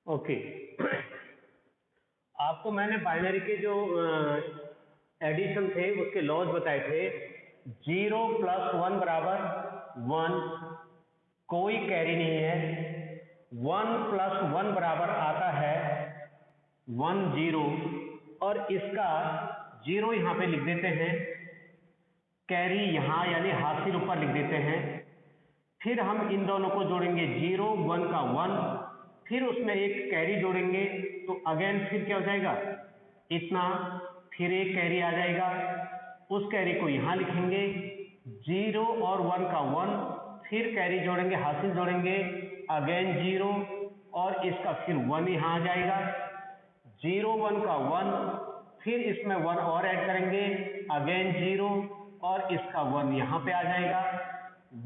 Okay. आपको मैंने binary के जो एडिशन थे उसके लॉज बताए थे। 0 + 1 बराबर 1, कोई कैरी नहीं है। 1 + 1 बराबर आता है 1 0, और इसका 0 यहाँ पे लिख देते हैं, कैरी यहाँ यानी हासिल ऊपर लिख देते हैं। फिर हम इन दोनों को जोड़ेंगे, 0 1 का 1, फिर उसमें एक कैरी जोड़ेंगे तो अगेन फिर क्या हो जाएगा इतना, फिर एक कैरी आ जाएगा, उस कैरी को यहाँ लिखेंगे, 0 और 1 का 1, फिर कैरी जोड़ेंगे, हासिल जोड़ेंगे, अगेन 0 और इसका फिर 1 यहाँ आ जाएगा, 0 1 का 1, फिर इसमें 1 और ऐड करेंगे, अगेन 0 और इसका 1 यहाँ पे आ जाएगा।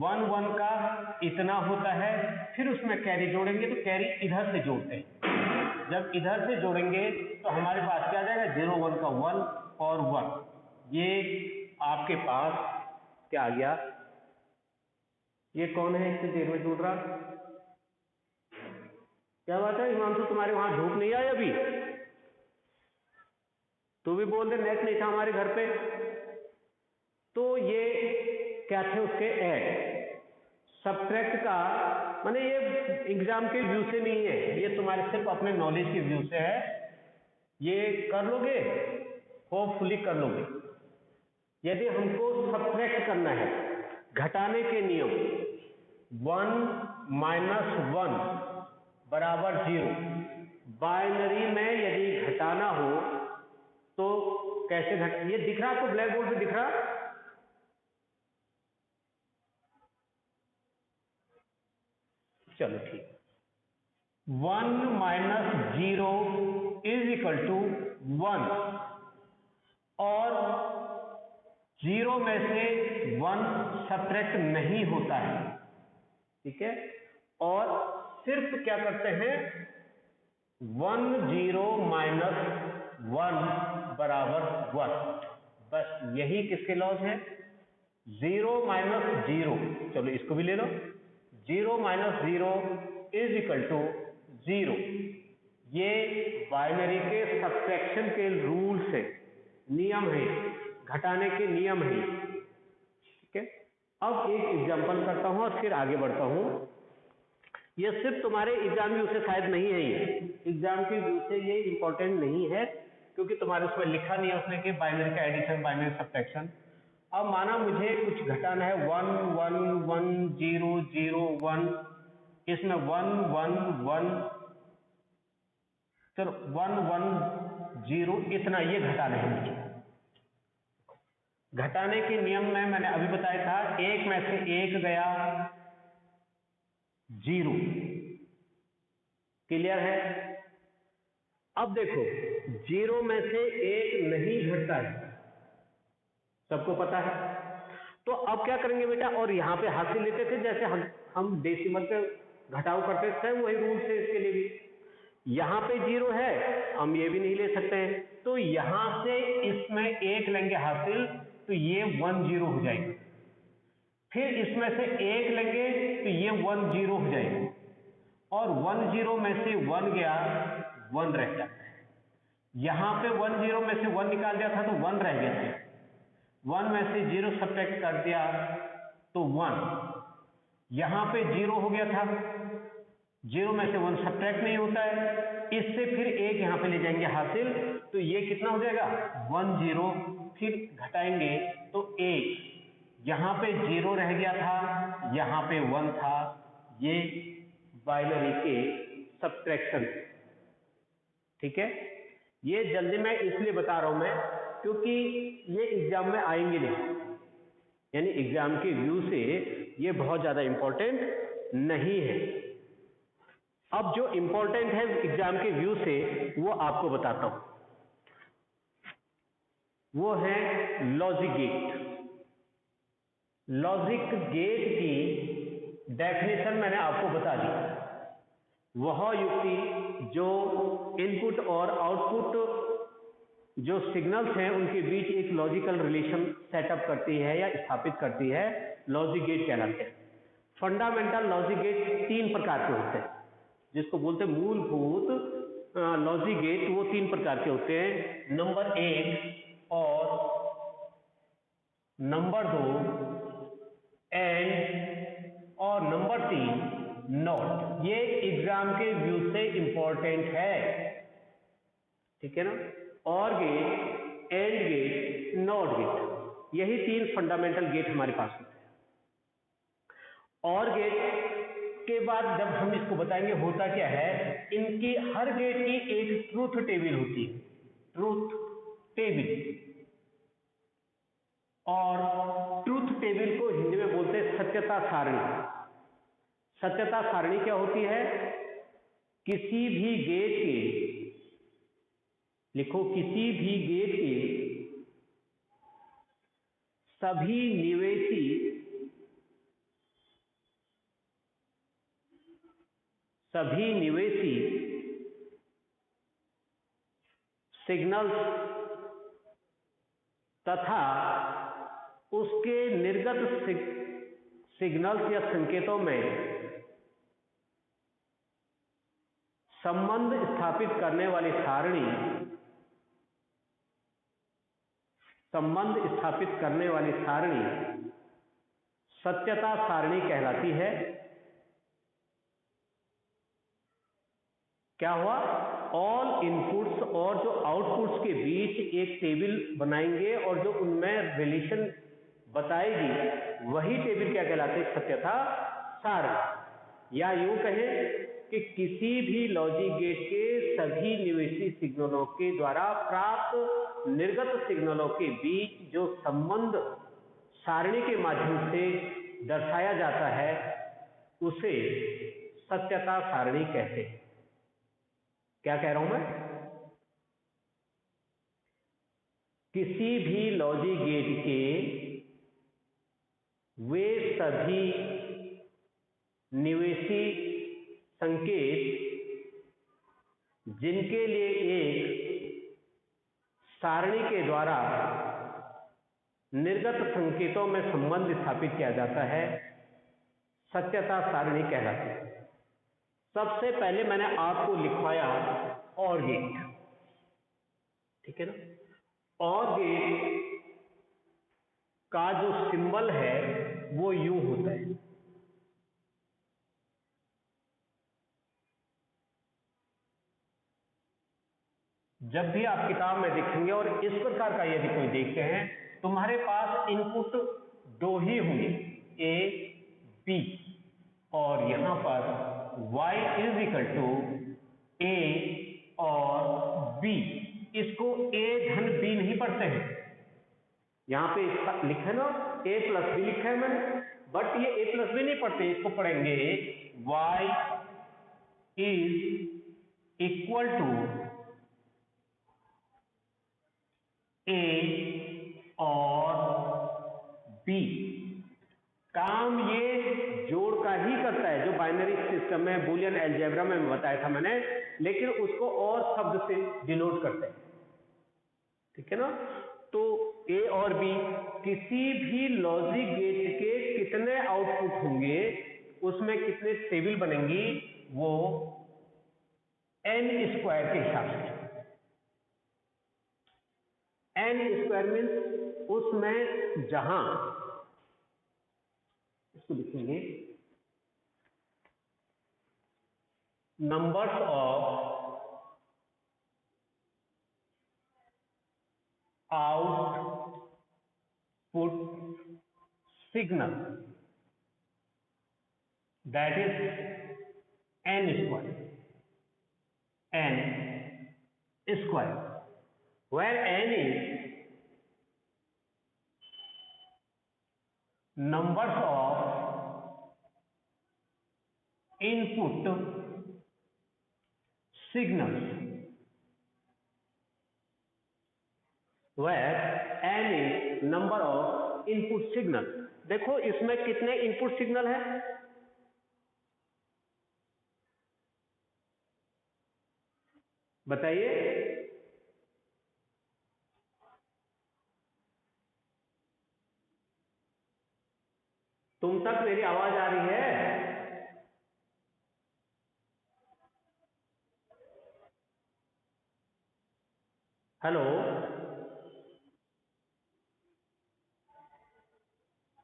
1 1 का इतना होता है, फिर उसमें कैरी जोड़ेंगे तो कैरी इधर से जोड़ते हैं। जब इधर से जोड़ेंगे तो हमारे पास क्या आ जाएगा, 0 1 का 1 और 1। ये आपके पास क्या आ गया, ये कौन है इतनी देर में जुड़ रहा, क्या बात है हिमांशु, तुम्हारे वहां धूप नहीं आई अभी? तू भी बोल दे, नेट नहीं था हमारे घर पे। तो ये क्या थे उसके ऐड, सब्ट्रैक्ट का, माने ये एग्जाम के व्यू से नहीं है, ये तुम्हारे सिर्फ अपने नॉलेज के व्यू से है। ये कर लोगे, होपफुली कर लोगे। यदि हमको सब्ट्रैक्ट करना है, घटाने के नियम 1 - 1 बराबर 0, बाइनरी में यदि घटाना हो तो कैसे ये दिख रहा आपको, ब्लैक बोर्ड पे दिख रहा? चलो ठीक। 1 - 0 = 1, और 0 में से 1 सब्ट्रैक्ट नहीं होता है, ठीक है। और सिर्फ क्या करते हैं, 1 0 - 1 बराबर 1, बस यही किसके लॉज है, 0 - 0। चलो इसको भी ले लो, 0 - 0 = 0। ये बाइनरी के सब्ट्रैक्शन के रूल से नियम है, घटाने के नियम है, ठीक है। अब एक एग्जांपल करता हूं और फिर आगे बढ़ता हूं। ये सिर्फ तुम्हारे एग्जाम व्यू से शायद नहीं है, ये एग्जाम के व्यू से ये इंपॉर्टेंट नहीं है, क्योंकि तुम्हारे उसमें लिखा नहीं है उसने कि बाइनरी का एडिशन, बाइनरी सब्ट्रैक्शन। अब माना मुझे कुछ घटाना है, 1 1 1 0 0 1, इसमें 1 1 1, चलो 1 1 0, इतना ये घटाना है मुझे। घटाने के नियम में मैंने अभी बताया था, एक में से एक गया 0, क्लियर है। अब देखो 0 में से एक नहीं घटता है, सबको पता है। तो अब क्या करेंगे बेटा, और यहां पे हासिल लेते थे जैसे हम डेसिमल पे घटाव करते थे, वही रूल है इसके लिए भी। यहां पे 0 है, हम ये भी नहीं ले सकते हैं, तो यहां से इसमें एक लेंगे हासिल, तो ये 1 0 हो जाएगी। फिर इसमें से एक लेंगे तो ये 1 0 हो जाएगी, और 1 0 में से 1 गया, 1 रह जाता है। यहां पे 1 0 में से 1 निकाल दिया था तो 1 रह गया था, 1 में से 0 सब्ट्रैक्ट कर दिया तो 1, यहां पे 0 हो गया था, 0 में से 1 सब्ट्रैक्ट नहीं होता है, इससे फिर एक यहां पे ले जाएंगे हासिल, तो ये कितना हो जाएगा 1 0, फिर घटाएंगे तो 1, यहां पे 0 रह गया था, यहां पे 1 था। ये बाइनरी के सब्ट्रैक्शन, ठीक है। ये जल्दी मैं इसलिए बता रहा हूं मैं, क्योंकि ये एग्जाम में आएंगे नहीं, यानी एग्जाम के व्यू से ये बहुत ज्यादा इंपॉर्टेंट नहीं है। अब जो इंपॉर्टेंट है एग्जाम के व्यू से वो आपको बताता हूं, वो है लॉजिक गेट। लॉजिक गेट की डेफिनेशन मैंने आपको बता दी, वह युक्ति जो इनपुट और आउटपुट जो सिग्नल्स हैं उनके बीच एक लॉजिकल रिलेशन सेटअप करती है या स्थापित करती है, लॉजिक गेट कहलाते हैं। फंडामेंटल लॉजिक गेट 3 प्रकार के होते हैं। जिसको बोलते हैं मूलभूत लॉजिक गेट, वो 3 प्रकार के होते हैं। नंबर 1 और, नंबर 2 एंड, और नंबर 3 नॉट। ये एग्जाम के व्यू से इंपॉर्टेंट है, ठीक है ना। Or gate, and gate, not gate, यही 3 फंडामेंटल गेट हमारे पास होते हैं। और गेट के बाद जब हम इसको बताएंगे होता क्या है, इनकी हर गेट की एक ट्रूथ टेबल होती है, ट्रूथ टेबल। और ट्रूथ टेबल को हिंदी में बोलते हैं सत्यता सारणी। सत्यता सारणी क्या होती है? किसी भी गेट के, लिखो, किसी भी गेट के सभी निवेशी सिग्नल्स तथा उसके निर्गत सिग्नल्स या संकेतों में संबंध स्थापित करने वाली सारणी, सत्यता सारणी कहलाती है। क्या हुआ? ऑल इनपुट्स और जो आउटपुट्स के बीच एक टेबल बनाएंगे और जो उनमें रिलेशन बताएगी, वही टेबल क्या कहलाती है? सत्यता सारणी। या यूं कहें कि किसी भी लॉजिक गेट के सभी निवेशी सिग्नलों के द्वारा प्राप्त निर्गत सिग्नलों के बीच जो संबंध सारणी के माध्यम से दर्शाया जाता है, उसे सत्यता सारणी कहते हैं। क्या कह रहा हूं मैं? किसी भी लॉजिक गेट के वे सभी निवेशी संकेत जिनके लिए एक सारणी के द्वारा निर्गत संकेतों में संबंध स्थापित किया जाता है, सत्यता सारणी कहलाती है। सबसे पहले मैंने आपको लिखवाया और गेट, ठीक है ना। और गेट का जो सिंबल है वो यूं होता है। जब भी आप किताब में देखेंगे और इस प्रकार का यदि कोई देखते हैं, तुम्हारे पास इनपुट 2 ही होंगे, ए बी, और यहां पर y is equal to A और बी। इसको a धन b नहीं पढ़ते हैं, यहां पे लिखा है ना a प्लस बी लिखा है मैंने, बट ये a प्लस बी नहीं पढ़ते, इसको पढ़ेंगे y is equal to A और बी। काम ये जोड़ का ही करता है, जो बाइनरी सिस्टम में, बुलियन अलजेब्रा में बताया था मैंने, लेकिन उसको और शब्द से डिनोट करते हैं, ठीक है ना। तो ए और बी, किसी भी लॉजिक गेट के कितने आउटपुट होंगे, उसमें कितने टेबल बनेंगी, वो n स्क्वायर के हिसाब से। n स्क्वायर मीन्स उसमें जहां, इसको लिखेंगे numbers of output signal, that is n square, where n is numbers of input signals, where n is number of input signal। देखो इसमें कितने इनपुट सिग्नल है? बताइए। तुम तक मेरी आवाज आ रही है? हेलो,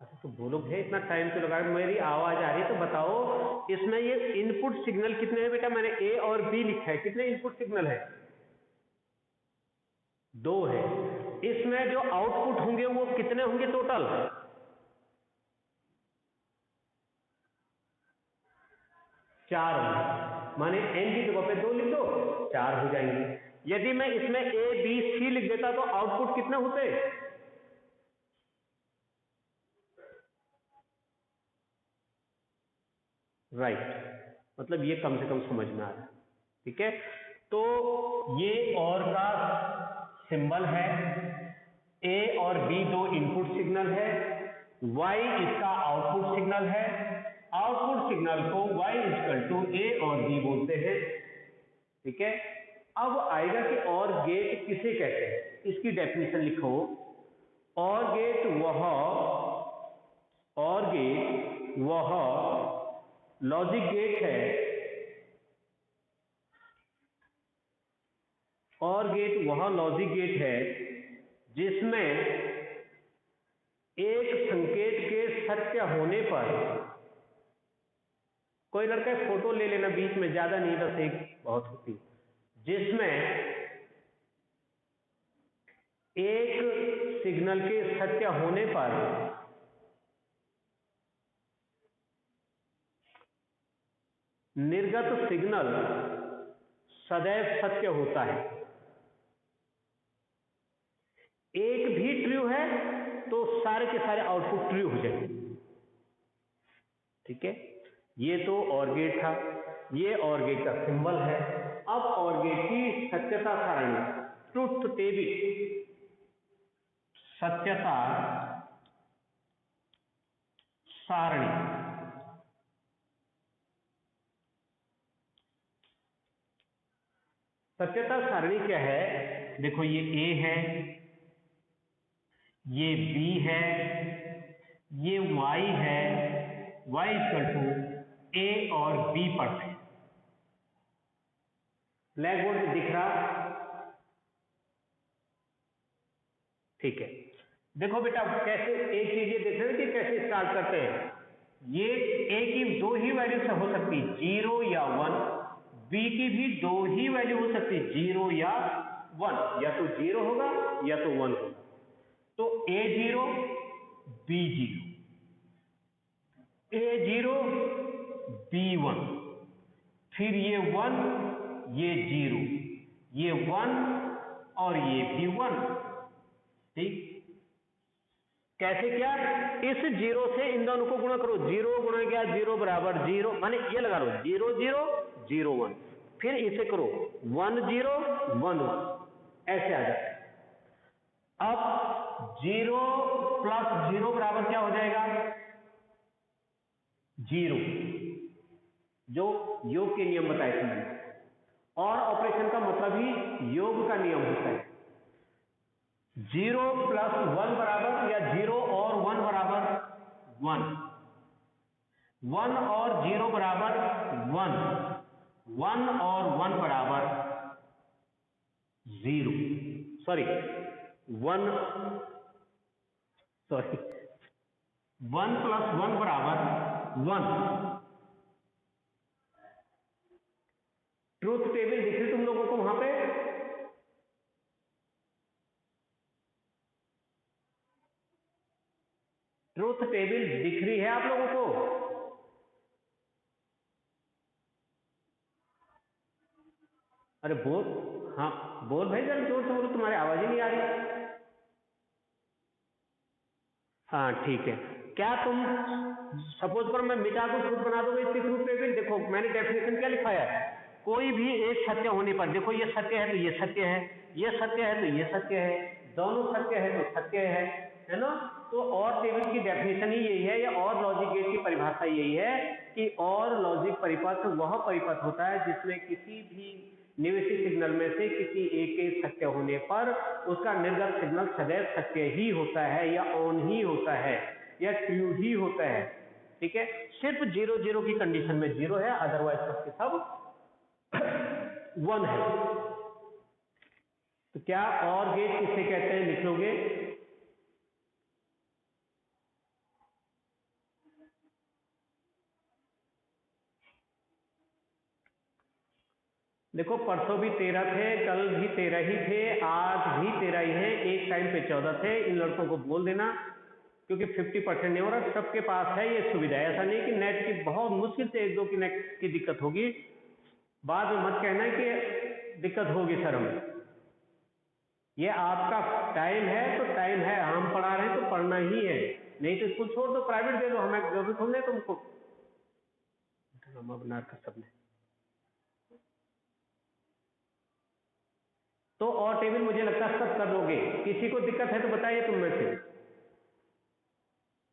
अच्छा तो बोलो भैया इतना टाइम क्यों लगा, मेरी आवाज आ रही है तो बताओ। इसमें ये इनपुट सिग्नल कितने हैं बेटा? मैंने ए और बी लिखा है, कितने इनपुट सिग्नल है? 2 है। इसमें जो आउटपुट होंगे वो कितने होंगे टोटल? 4 होंगे। माने एन की जगह पे 2 लिख दो, 4 हो जाएंगे। यदि मैं इसमें ए बी सी लिख देता तो आउटपुट कितने होते? राइट, मतलब ये कम से कम समझ में आ रहा है। ठीक है, तो ये और का सिंबल है, ए और बी 2 इनपुट सिग्नल है, वाई इसका आउटपुट सिग्नल है। आउटपुट सिग्नल को y इक्वल टू ए और बी बोलते हैं। ठीक है, अब आएगा कि और गेट किसे कहते हैं, इसकी डेफिनेशन लिखो। और गेट वह लॉजिक गेट है, और गेट वह लॉजिक गेट है जिसमें एक संकेत के सत्य होने पर, कोई लड़का फोटो ले लेना बीच में, ज्यादा नहीं, बस एक बहुत होती, जिसमें एक सिग्नल के सत्य होने पर निर्गत सिग्नल सदैव सत्य होता है। एक भी ट्रू है तो सारे के सारे आउटपुट ट्रू हो जाएंगे। ठीक है, ये तो और गेट था, ये और गेट का सिंबल है। अब और गेट की सत्यता सारणी, ट्रुथ टेबल, सत्यता सारणी। सत्यता सारणी क्या है? देखो ये ए है, ये बी है, ये वाई है, वाई इक्वल टू ए और बी पढ़ते हैं। ब्लैक बोर्ड पे दिख रहा? ठीक है, देखो बेटा कैसे एक चीज ये देख रहे हो कि कैसे स्टार्ट करते हैं। ये ए की 2 ही वैल्यू से हो सकती, 0 या 1, बी की भी 2 ही वैल्यू हो सकती, 0 या 1, या तो 0 होगा या तो 1 होगा। तो A0 B0, A0 B1, फिर ये 1 ये 0, ये 1 और ये भी 1। ठीक, कैसे क्या? इस 0 से इन दोनों को गुणा करो, 0 गुणा क्या, 0 बराबर 0, माने ये लगा लो 0 0 0 1, फिर इसे करो 1 0 1 1, ऐसे आ जाए। अब 0 प्लस 0 बराबर क्या हो जाएगा? 0, जो योग के नियम बताए थे मैंने। और ऑपरेशन का मतलब ही योग का नियम होता है। 0 प्लस 1 बराबर, या 0 और 1 बराबर 1, 1 और 0 बराबर 1, 1 और 1 बराबर 0, सॉरी 1 प्लस 1 बराबर 1। ट्रूथ टेबल दिख रही तुम लोगों को वहां पे? ट्रूथ टेबल दिख रही है आप लोगों को? अरे बोल, हाँ बोल भाई, जरा जोर से बोलो, तुम्हारी आवाज ही नहीं आ रही। हाँ ठीक है, क्या तुम सपोज पर मैं मिटा दूं, खुद बना दोगे इसकी ट्रूथ टेबल? देखो मैंने डेफिनेशन क्या लिखाया है, कोई भी एक सत्य होने पर, देखो ये सत्य है तो ये सत्य है, ये सत्य है तो ये सत्य है, दोनों सत्य है तो सत्य है ना? तो और टेबल की डेफिनेशन ही यही है, या और लॉजिक गेट की परिभाषा यही है कि और लॉजिक परिपथ वह परिपथ होता है जिसमें किसी भी निवेशित सिग्नल में से किसी एक के सत्य होने पर उसका निर्गत सिग्नल सदैव सत्य ही होता है, या ऑन ही होता है, या ट्रू ही होता है। ठीक है, सिर्फ 0 0 की कंडीशन में 0 है, अदरवाइज सबके सब 1 है। तो क्या और गेट किसे कहते हैं, लिख लोगे? देखो परसों भी 13 थे, कल भी 13 ही थे, आज भी 13 ही है, एक टाइम पे 14 थे। इन लड़कों को बोल देना, क्योंकि 50% नहीं हो रहा, सबके पास है ये सुविधा। ऐसा नहीं कि नेट की बहुत मुश्किल से 1-2 की नेट की दिक्कत होगी, बाद में मत कहना कि दिक्कत होगी सर हमें। ये आपका टाइम है तो टाइम है, हम पढ़ा रहे हैं तो पढ़ना ही है, नहीं तो स्कूल छोड़ दो, प्राइवेट दे दो, हमें जरूरत थोड़ी है तुमको। ड्रामा बना कर सबने तो और टेबल मुझे लगता है सब कर लोगे। किसी को दिक्कत है तो बताइए तुम में से,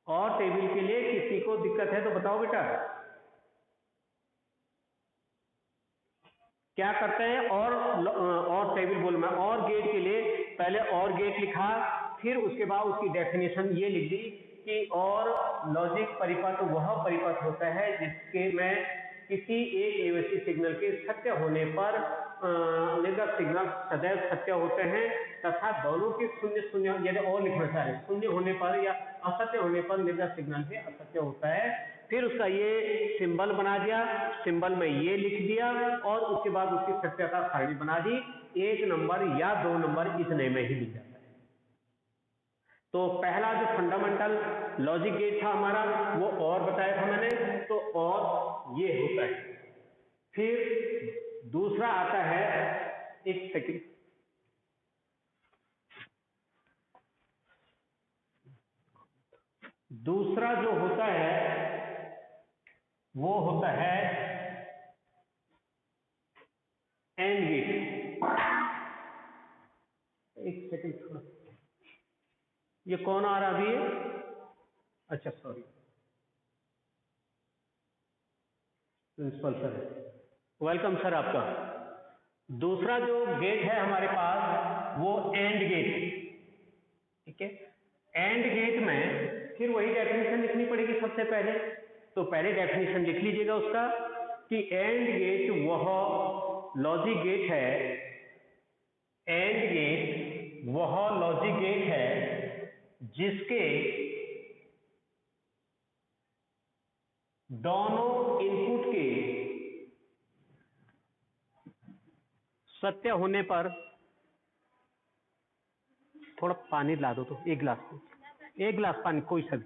और टेबल के लिए किसी को दिक्कत है तो बताओ बेटा। क्या करते हैं, और टेबल बोल मैं, और गेट के लिए पहले और गेट लिखा, फिर उसके बाद उसकी डेफिनेशन ये लिख दी कि और लॉजिक परिपथ वह परिपथ होता है जिसके में किसी एक निवेशी सिग्नल के सत्य होने पर निर्गत सिग्नल सदैव सत्य होते हैं, तथा दोनों के शून्य शून्य, यदि और लिखना चाहे शून्य होने पर या असत्य होने पर निर्गत सिग्नल भी असत्य होता है। फिर उसका ये सिंबल बना दिया, सिंबल में ये लिख दिया, और उसके बाद उसकी सत्यता सारणी बना दी, 1 नंबर या 2 नंबर इतने में ही मिल जाता है। तो पहला जो फंडामेंटल लॉजिक गेट था हमारा, वो और बताया था मैंने, तो और ये होता है। फिर दूसरा आता है, एक सेकंड, दूसरा जो होता है वो होता है एंड गेट। एक सेकंड थोड़ा, ये कौन आ रहा अभी है? अच्छा sorry, principal sir, welcome sir आपका। दूसरा जो गेट है हमारे पास वो एंड गेट, ठीक है। एंड गेट में फिर वही डेफिनेशन लिखनी पड़ेगी सबसे पहले, तो पहले डेफिनेशन लिख लीजिएगा उसका कि एंड गेट वह लॉजिक गेट है, एंड गेट वह लॉजिक गेट है जिसके दोनों इनपुट के सत्य होने पर, थोड़ा पानी ला दो तो, एक गिलास पानी, कोई सा भी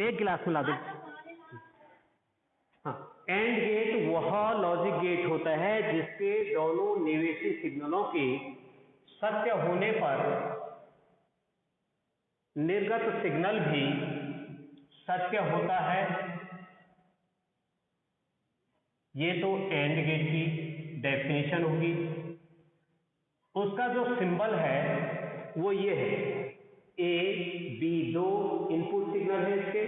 एक गिलास में ला दो। हाँ, एंड गेट वह लॉजिक गेट होता है जिसके दोनों निवेशी सिग्नलों के सत्य होने पर निर्गत सिग्नल भी सत्य होता है। ये तो एंड गेट की डेफिनेशन होगी। उसका जो सिंबल है वो ये है, ए बी, 2 इनपुट सिग्नल है इसके,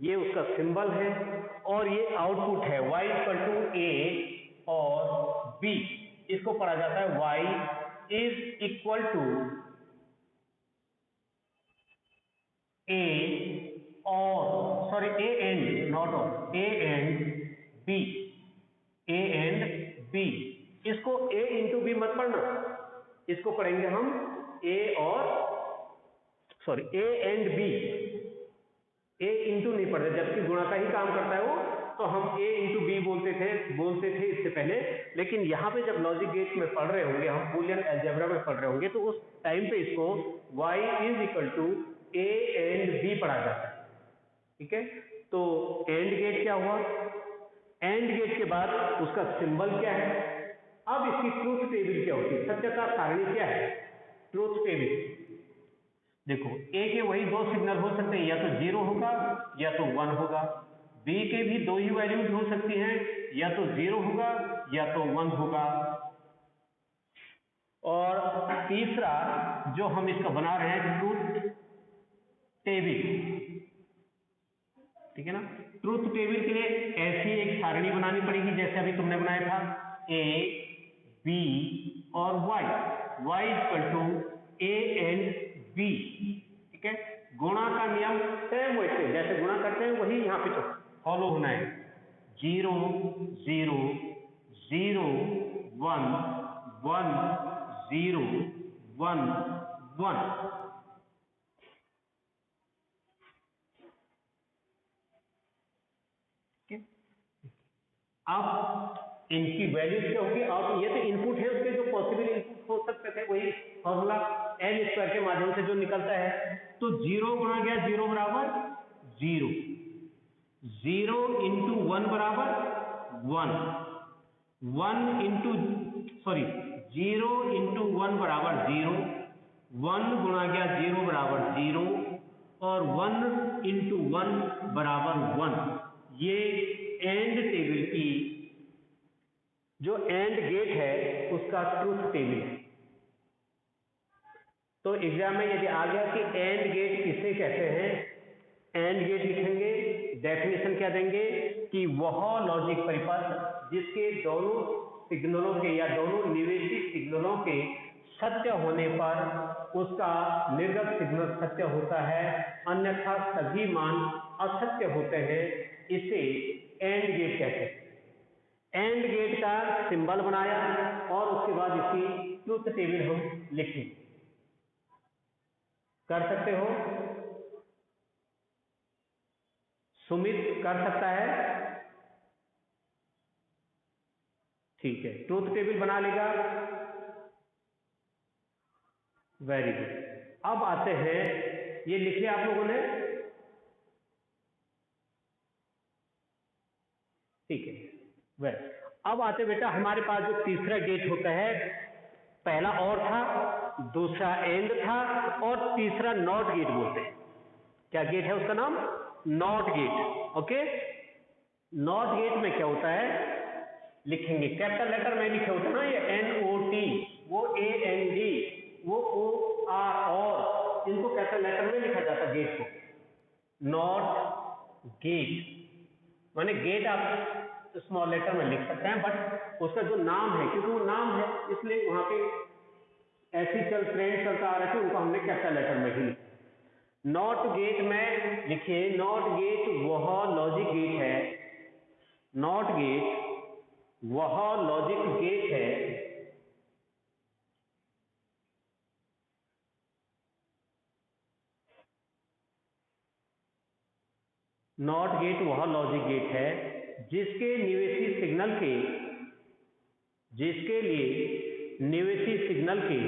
ये उसका सिंबल है, और ये आउटपुट है y इक्वल टू ए और b। इसको पढ़ा जाता है y is equal to A or, sorry, A and, not or, A and B, A and B. इसको ए इंटू बी मत पढ़ना, इसको पढ़ेंगे हम A or, sorry, A and B, A into नहीं पढ़ते, जबकि गुणा का ही काम करता है वो, तो हम ए इंटू बी बोलते थे इससे पहले। लेकिन यहाँ पे जब लॉजिक गेट में पढ़ रहे होंगे, हम बूलियन अलजेब्रा में पढ़ रहे होंगे, तो उस टाइम पे इसको y is equal to A and B पढ़ा जाता है, ठीक है। तो एंड गेट क्या हुआ, एंड गेट के बाद उसका सिंबल क्या है। अब इसकी ट्रूथ टेबल क्या होती है, सत्यता सारणी क्या है, ट्रूथ टेबल। देखो, ए के वही 2 सिग्नल हो सकते हैं, या तो 0 होगा या तो 1 होगा। बी के भी 2 ही वैल्यूज हो सकती हैं, या तो 0 होगा या तो 1 होगा। और तीसरा जो हम इसका बना रहे हैं ट्रूथ टेबल, ठीक है ना। ट्रूथ टेबल के लिए ऐसी एक सारणी बनानी पड़ेगी जैसे अभी तुमने बनाया था, ए बी और y equal to A and B, ठीक है। गुणा का नियम सेम वैसे जैसे गुणा करते हैं वही यहाँ पे फॉलो होना है, 0 0 0 1 1 0 1 1। अब इनकी वैल्यूज क्या होगी? अब ये तो इनपुट है, उसके जो पॉसिबल इनपुट हो सकते थे वही फॉर्मूला n स्क्वायर के माध्यम से जो निकलता है। तो 0 गुणा गया 0 बराबर 0, 0 इंटू 1 बराबर 1, 1 इंटू 0 इंटू 1 बराबर 0, 1 गुणा गया 0 बराबर 0 और 1 इंटू 1 बराबर 1। ये एंड टेबल की जो एंड गेट है उसका ट्रूथ टेबल है। तो एग्जाम में यदि आ गया कि एंड गेट किसे कहते हैं, एंड गेट लिखेंगे, डेफिनेशन क्या देंगे कि वह लॉजिक परिपथ जिसके दोनों सिग्नलों के या दोनों निवेशी सिग्नलों के सत्य होने पर उसका निर्गत सिग्नल सत्य होता है, अन्यथा सभी मान असत्य होते हैं। इसे एंड गेट कहते हैं। एंड गेट का सिंबल बनाया और उसके बाद इसकी ट्रूथ टेबल हम लिखें। कर सकते हो? सुमित कर सकता है? ठीक है, ट्रूथ टेबल बना लेगा। Very good. अब आते हैं, ये लिख लिया आप लोगों ने? ठीक है, वेरी। अब आते बेटा हमारे पास जो तीसरा गेट होता है, पहला और था, दूसरा एंड था और तीसरा नॉट गेट बोलते हैं। क्या गेट है उसका नाम? Not gate. Okay, not gate में क्या होता है लिखेंगे, कैपिटल लेटर में लिखे होते हैं ना, ये NOT, वो AND, वो OR, और इनको कैपिटल लेटर में लिखा जाता है गेट को। नॉट गेट माने गेट आप स्मॉल लेटर में लिख सकते हैं, बट उसका जो नाम है, क्योंकि वो नाम है इसलिए वहां पे ऐसी ट्रेंड चलता आ रहा है, उनको हमने कैपिटल लेटर में ही। नॉट गेट में लिखिए, नॉट गेट वह लॉजिक गेट है, नॉट गेट वह लॉजिक गेट है नॉट गेट वह लॉजिक गेट है जिसके निवेशी सिग्नल के, जिसके लिए निवेशी सिग्नल के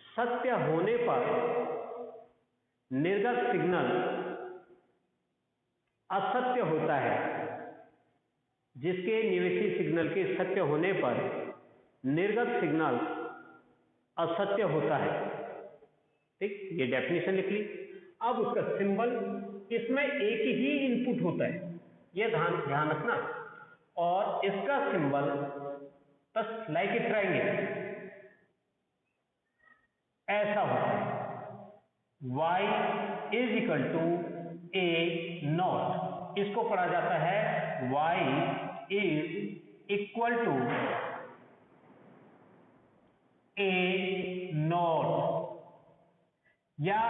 सत्य होने पर निर्गत सिग्नल असत्य होता है, जिसके निवेशी सिग्नल के सत्य होने पर निर्गत सिग्नल असत्य होता है। ठीक, ये डेफिनेशन लिख ली। अब उसका सिंबल, इसमें एक ही इनपुट होता है, ये ध्यान रखना, और इसका सिंबल बस लाइक ए ट्रायंगल ऐसा होता है, y is equal to A not. इसको पढ़ा जाता है y is equal to A not, या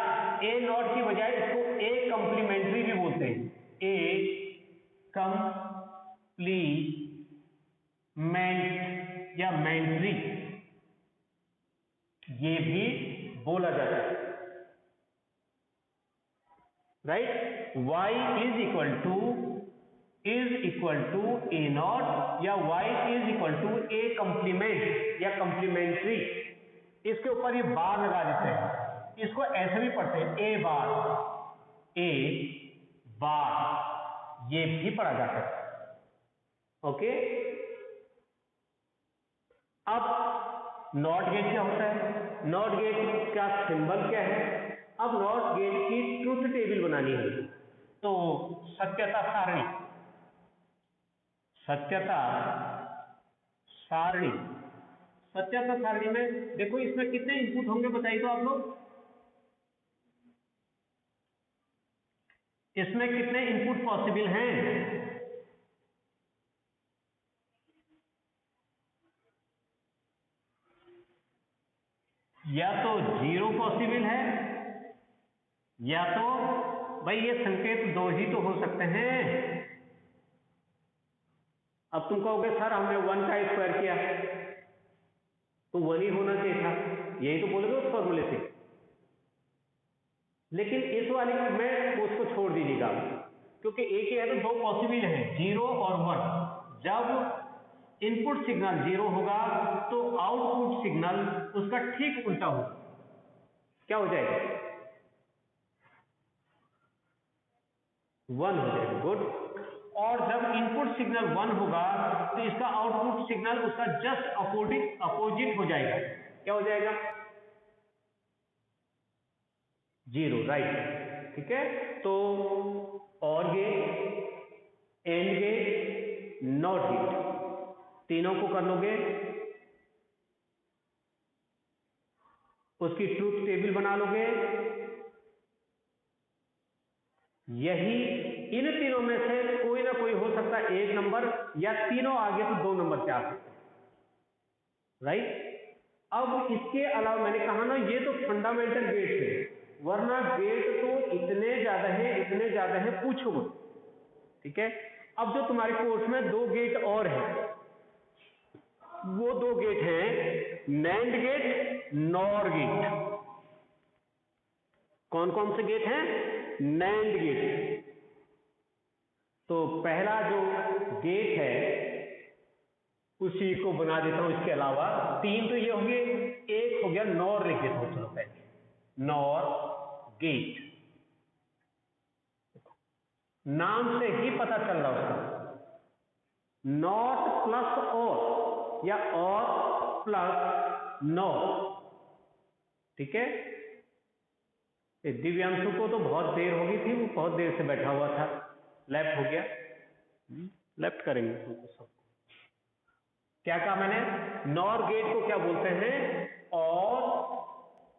ए नॉट की बजाय इसको ए कंप्लीमेंट्री भी बोलते हैं, ए कंप्लीमेंट या मेंट्री, ये भी बोला जाता है। Right, y is equal to A not या y is equal to A complement या कंप्लीमेंट्री। इसके ऊपर ये बार लगा देते हैं, इसको ऐसे भी पढ़ते हैं ए बार, ये भी पढ़ा जाता है। ओके, अब नॉट गेट क्या होता है, नॉट गेट का सिंबल क्या है। अब नॉट गेट की ट्रूथ टेबल बनानी है, तो सत्यता सारणी, सत्यता सारणी, सत्यता सारणी में देखो इसमें कितने इनपुट होंगे बताइए तो आप लोग, इसमें कितने इनपुट पॉसिबल हैं? या तो 0 पॉसिबल है, या तो भाई ये संकेत 2 ही तो हो सकते हैं। अब तुम कहोगे सर हमने 1 का स्क्वायर किया, तो 1 ही होना चाहिए था, यही तो बोलोगे उस फॉर्मूले से। लेकिन इस वाली में उसको छोड़ दीजिएगा, क्योंकि एक ही है तो दो पॉसिबल है, 0 और 1। जब इनपुट सिग्नल 0 होगा तो आउटपुट सिग्नल उसका ठीक उल्टा होगा, क्या हो जाएगा? 1 हो जाएगा, गुड। और जब इनपुट सिग्नल 1 होगा तो इसका आउटपुट सिग्नल उसका जस्ट अपोजिट हो जाएगा, क्या हो जाएगा? 0, राइट। ठीक है, तो or gate, and gate, not gate, तीनों को कर लोगे, उसकी ट्रूथ टेबल बना लोगे। यही इन तीनों में से कोई ना कोई हो सकता है एक नंबर, या तीनों आगे तो 2 नंबर से आ सकते हैं, राइट। अब इसके अलावा मैंने कहा ना, ये तो फंडामेंटल गेट है, वरना गेट तो इतने ज्यादा है पूछो मत। ठीक है, अब जो तुम्हारे कोर्स में 2 गेट और है, वो 2 गेट हैं नैंड गेट, नॉर गेट। कौन कौन से गेट हैं? Nand gate. तो पहला जो गेट है उसी को बना देता हूं, इसके अलावा 3 तो ये हो गए, एक हो गया नॉर गेट। हो चलो पहले नॉर गेट, नाम से ही पता चल रहा उसका, नॉट प्लस और, या और प्लस नॉट। ठीक है, दिव्यांशु को तो बहुत देर हो गई थी, वो बहुत देर से बैठा हुआ था, लेफ्ट हो गया, लेफ्ट करेंगे उनको सब। क्या कहा मैंने? नॉर गेट को क्या बोलते हैं? और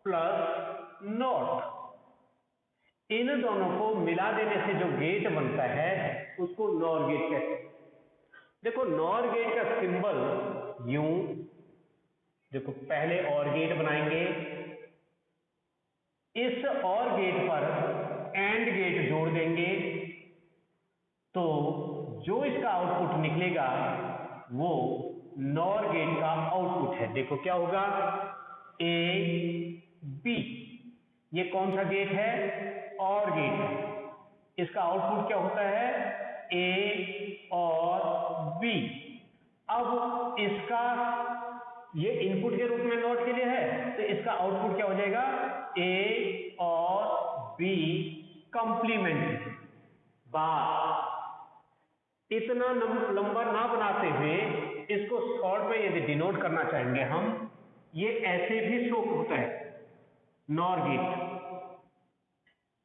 प्लस नॉट। इन दोनों को मिला देने से जो गेट बनता है उसको नॉर गेट कहते हैं। देखो नॉर गेट का सिंबल यूं, देखो पहले और गेट बनाएंगे, इस और गेट पर एंड गेट जोड़ देंगे, तो जो इसका आउटपुट निकलेगा वो नॉर गेट का आउटपुट है। देखो क्या होगा, ए बी, ये कौन सा गेट है? और गेट है। इसका आउटपुट क्या होता है? ए और बी। अब इसका ये इनपुट के रूप में नॉट के लिए है, तो इसका आउटपुट क्या हो जाएगा? ए और बी कंप्लीमेंट्री। बात इतना लंबा ना बनाते हुए इसको शॉर्ट में यदि डिनोट करना चाहेंगे हम, ये ऐसे भी शो होता है, नॉर गेट।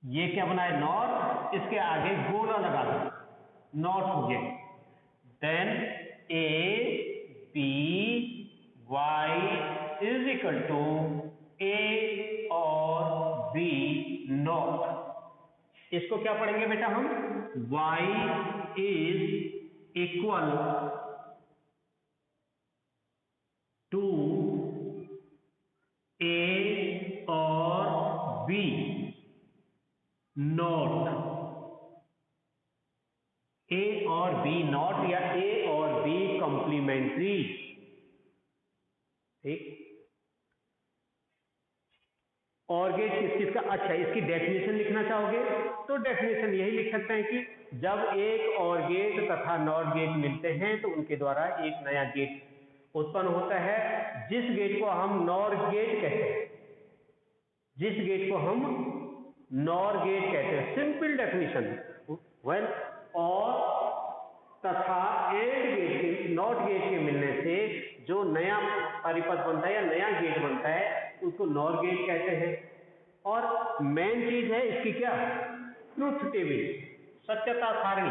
ये क्या बना है? नॉर, इसके आगे गोला लगा दो, नॉट हो गया। Then A B Y is equal to A और बी नॉट। इसको क्या पढ़ेंगे बेटा हम? y is equal to A और बी नॉट। ए और बी नॉट या ए और बी कंप्लीमेंट्री। ठीक, और गेट किस चीज का? अच्छा, इसकी डेफिनेशन लिखना चाहोगे तो डेफिनेशन यही लिख सकते हैं कि जब एक और गेट तथा नॉट गेट मिलते हैं तो उनके द्वारा एक नया गेट उत्पन्न होता है, जिस गेट को हम नॉर गेट कहते हैं, जिस गेट को हम नॉर गेट कहते हैं। Simple definition. वेल, और तथा एंड गेट के, नॉट गेट के मिलने से जो नया परिपथ बनता है या नया गेट बनता है उसको नॉर गेट कहते हैं। और मेन चीज है इसकी क्या? ट्रुथ टेबल, सत्यता सारणी।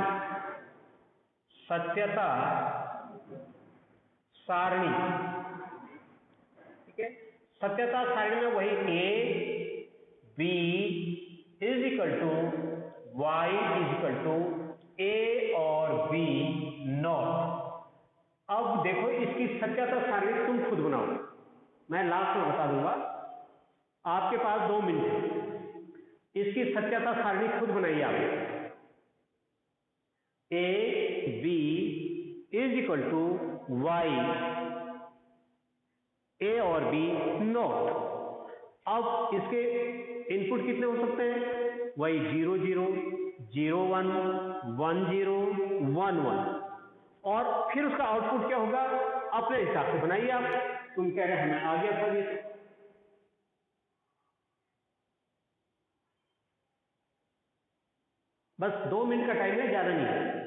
सत्यता सारणी, ठीक है। सत्यता सारणी में वही A B is equal to Y is equal to A और बी नॉट। अब देखो इसकी सत्यता सारणी तुम खुद बनाओ, मैं लास्ट में बता दूंगा, आपके पास 2 मिनट है। इसकी सत्यता सारणी खुद बनाइए आप। A B is equal to Y A और बी नॉट। अब इसके इनपुट कितने हो सकते हैं? वही 0 0 0 1 1 0 1 1, और फिर उसका आउटपुट क्या होगा अपने हिसाब से बनाइए आप। तुम कह रहे हमें आ गया सर ये, बस 2 मिनट का टाइम है, ज्यादा नहीं है।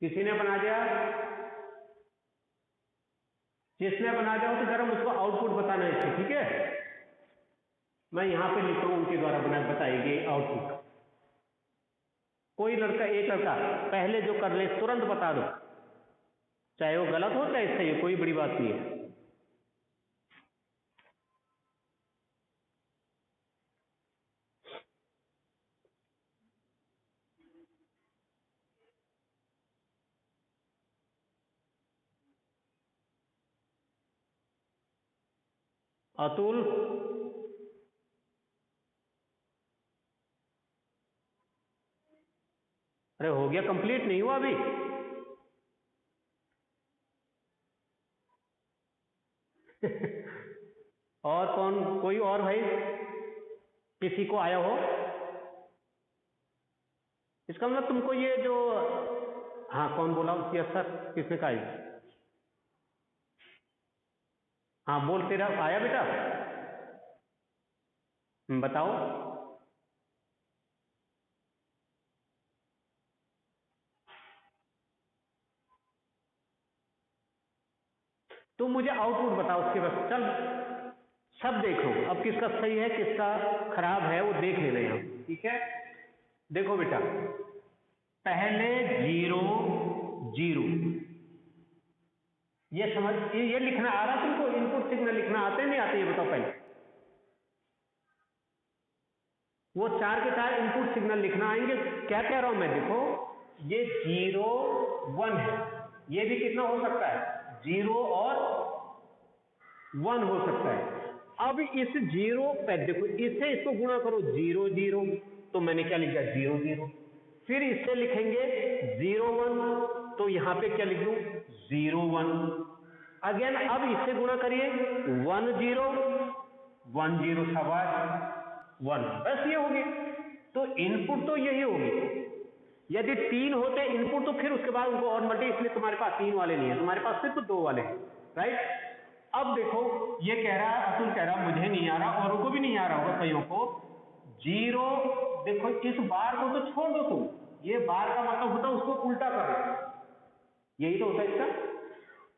किसी ने बना दिया? जिसने बना दिया हो तो जरा मुझको आउटपुट बताना है इससे, ठीक है? मैं यहां पे लिख रहा हूं उनके द्वारा बताई गई आउटपुट। कोई लड़का, एक लड़का पहले जो कर ले तुरंत बता दो, चाहे वो गलत हो चाहे सही हो, कोई बड़ी बात नहीं है। अतुल, अरे हो गया, कंप्लीट नहीं हुआ अभी? और कौन, कोई और भाई किसी को आया हो? इसका मतलब तुमको ये जो, हाँ कौन बोला? यस सर, किसने कहा ये? हाँ बोल, तेरा आया बेटा? बताओ। तुम मुझे आउटपुट बताओ उसके बाद, चल सब देखो अब किसका सही है किसका खराब है वो देख लेना यहाँ, ठीक है? देखो बेटा, पहले 0 0, ये समझ, ये लिखना आ रहा तुमको? इनपुट सिग्नल लिखना आते नहीं आते, ये बताओ पहले। वो 4 के 4 इनपुट सिग्नल लिखना आएंगे। क्या कह रहा हूं मैं, देखो ये 0 1 है, ये भी कितना हो सकता है? 0 और 1 हो सकता है। अब इस 0 पे देखो, इससे इसको गुणा करो 0 0, तो मैंने क्या लिख दिया? 0 0। फिर इससे लिखेंगे 0 1, तो यहां पे क्या लिख दूं? 0 1। अगेन अब इससे गुणा करिए 1 0 1 0, शाबाश 1, बस ये हो गया। तो इनपुट तो यही होगी। यदि 3 होते इनपुट तो फिर उसके बाद उनको और मल्टी, इसलिए तुम्हारे पास 3 वाले नहीं है, तुम्हारे पास सिर्फ 2 वाले हैं, राइट? अब देखो ये कह रहा, अतुल कह रहा मुझे नहीं आ रहा, और उनको भी नहीं आ रहा होगा कईयों को। 0, देखो इस बार को तो छोड़ दो तुम, ये बार का मतलब होता है उसको उल्टा करना, यही तो होता है इसका।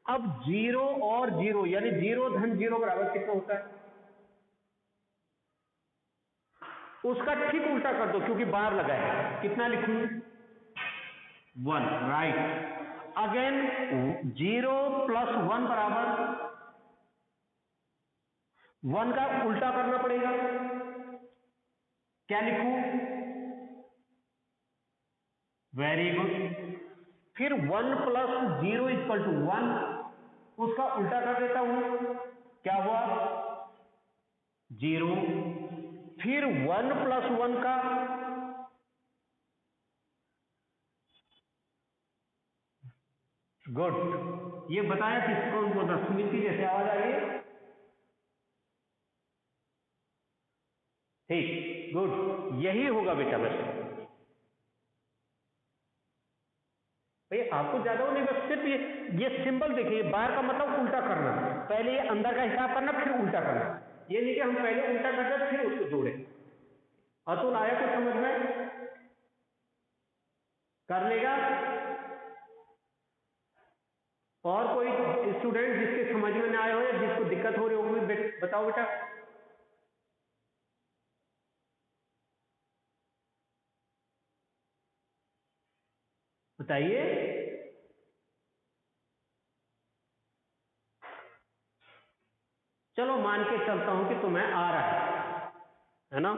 अब 0 और 0 यानी 0 धन 0 बराबर कितना होता है? उसका ठीक उल्टा कर दो, क्योंकि बार लगा है। कितना लिखूं? 1, राइट। अगेन 0 प्लस 1 बराबर 1 का उल्टा करना पड़ेगा। क्या लिखूं? Very good. फिर 1 प्लस 0 इक्वल टू 1, उसका उल्टा कर देता हूं, क्या हुआ? 0। फिर 1 प्लस 1 का, गुड। ये बताया किसको? उनको स्मृति जैसे आवाज आ रही है, ठीक, गुड, यही होगा बेटा। बस भाई आपको ज्यादा वो नहीं, बस सिर्फ ये सिंबल देखिए, बार का मतलब उल्टा करना, पहले ये अंदर का हिसाब करना फिर उल्टा करना, ये नहीं कि हम पहले उल्टा करते फिर उसको जोड़े। अतुल आया कुछ समझ में? कर लेगा? और कोई स्टूडेंट जिसके समझ में ना आया हो या जिसको दिक्कत हो रही होगी, बताओ बेटा। बताइए। चलो मान के चलता हूं कि तुम्हें आ रहा है ना,